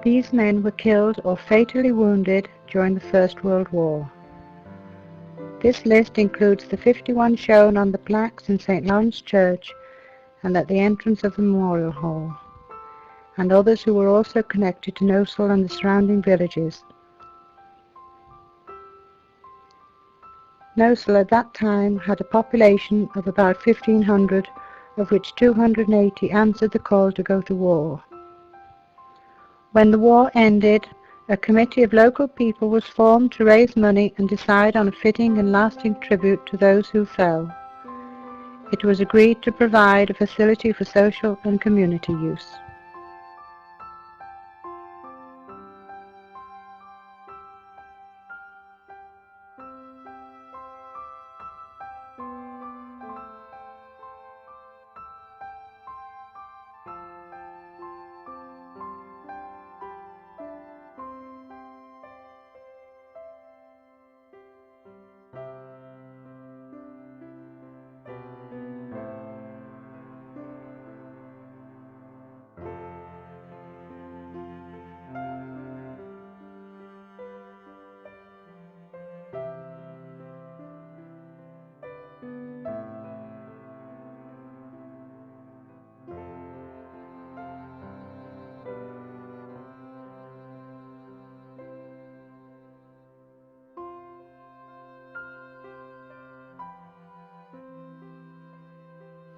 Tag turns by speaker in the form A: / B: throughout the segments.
A: These men were killed or fatally wounded during the First World War. This list includes the 51 shown on the plaques in St. Lawrence Church and at the entrance of the Memorial Hall, and others who were also connected to Gnosall and the surrounding villages. Gnosall at that time had a population of about 1,500, of which 280 answered the call to go to war. When the war ended, a committee of local people was formed to raise money and decide on a fitting and lasting tribute to those who fell. It was agreed to provide a facility for social and community use.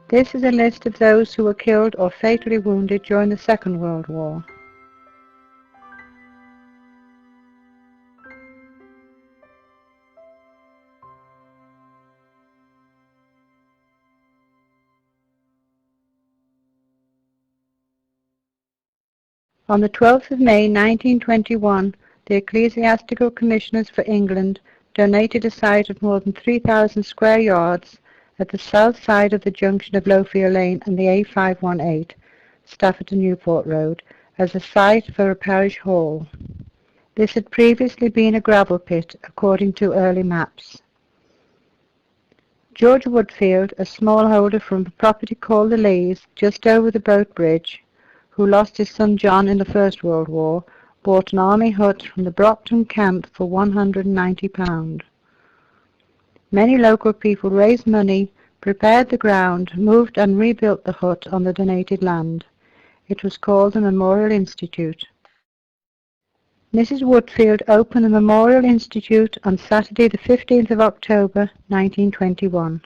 A: This is a list of those who were killed or fatally wounded during the Second World War. On the 12th of May 1921, the Ecclesiastical Commissioners for England donated a site of more than 3,000 square yards at the south side of the junction of Lowfield Lane and the A518, Stafford to Newport Road, as a site for a parish hall. This had previously been a gravel pit, according to early maps. George Woodfield, a smallholder from a property called the Lees, just over the boat bridge, who lost his son John in the First World War, bought an army hut from the Brockton camp for £190. Many local people raised money, prepared the ground, moved and rebuilt the hut on the donated land. It was called the Memorial Institute. Mrs. Woodfield opened the Memorial Institute on Saturday the 15th of October 1921.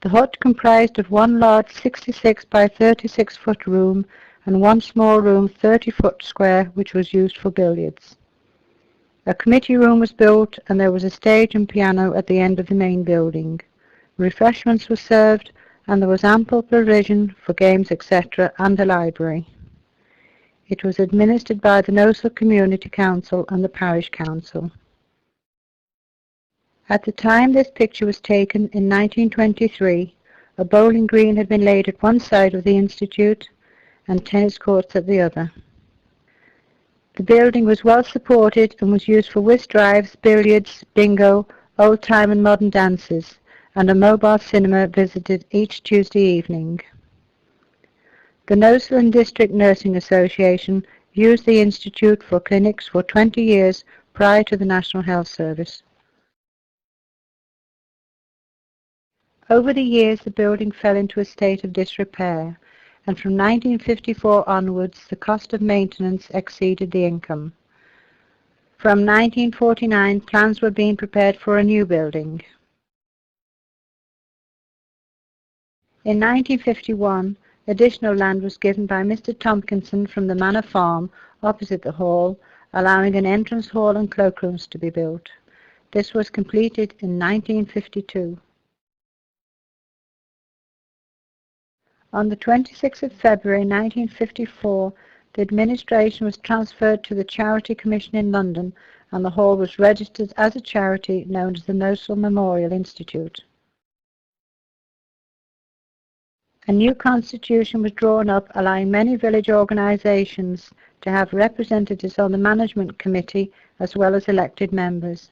A: The hut comprised of one large 66 by 36 foot room and one small room 30 foot square which was used for billiards. A committee room was built and there was a stage and piano at the end of the main building. Refreshments were served and there was ample provision for games, etc., and a library. It was administered by the Gnosall Community Council and the Parish Council. At the time this picture was taken in 1923, a bowling green had been laid at one side of the Institute and tennis courts at the other. The building was well supported and was used for whist drives, billiards, bingo, old-time and modern dances, and a mobile cinema visited each Tuesday evening. The Gnosall District Nursing Association used the Institute for clinics for 20 years prior to the National Health Service. Over the years, the building fell into a state of disrepair, and from 1954 onwards, the cost of maintenance exceeded the income. From 1949, plans were being prepared for a new building. In 1951, additional land was given by Mr. Tompkinson from the Manor Farm opposite the hall, allowing an entrance hall and cloakrooms to be built. This was completed in 1952. On the 26th of February 1954, the administration was transferred to the Charity Commission in London and the hall was registered as a charity known as the Gnosall Memorial Institute. A new constitution was drawn up allowing many village organisations to have representatives on the management committee as well as elected members.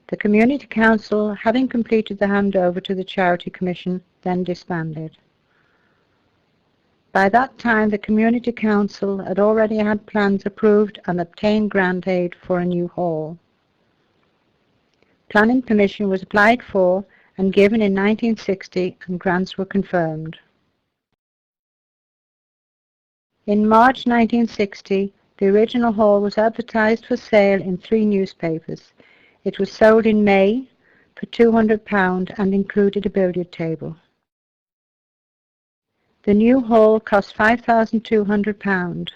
A: The Community Council, having completed the handover to the Charity Commission, then disbanded. By that time, the Community Council had already had plans approved and obtained grant aid for a new hall. Planning permission was applied for and given in 1960, and grants were confirmed. In March 1960, the original hall was advertised for sale in 3 newspapers. It was sold in May for £200 and included a billiard table. The new hall cost £5,200.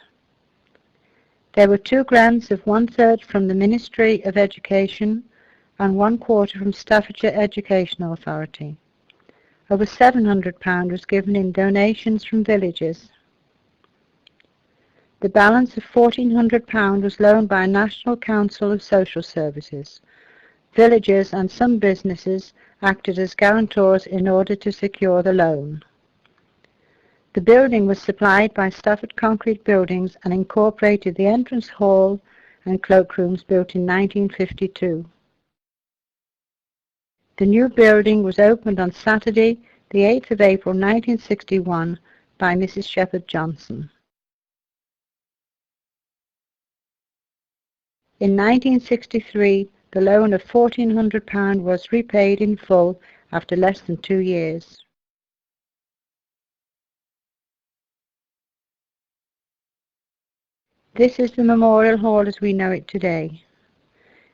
A: There were 2 grants of 1/3 from the Ministry of Education and 1/4 from Staffordshire Educational Authority. Over £700 was given in donations from villages. The balance of £1,400 was loaned by a National Council of Social Services. Villages and some businesses acted as guarantors in order to secure the loan. The building was supplied by Stafford Concrete Buildings and incorporated the entrance hall and cloakrooms built in 1952. The new building was opened on Saturday, the 8th of April 1961 by Mrs. Shepherd Johnson. In 1963, the loan of £1,400 was repaid in full after less than 2 years. This is the Memorial Hall as we know it today,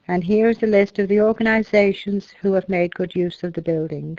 A: and here is a list of the organisations who have made good use of the building.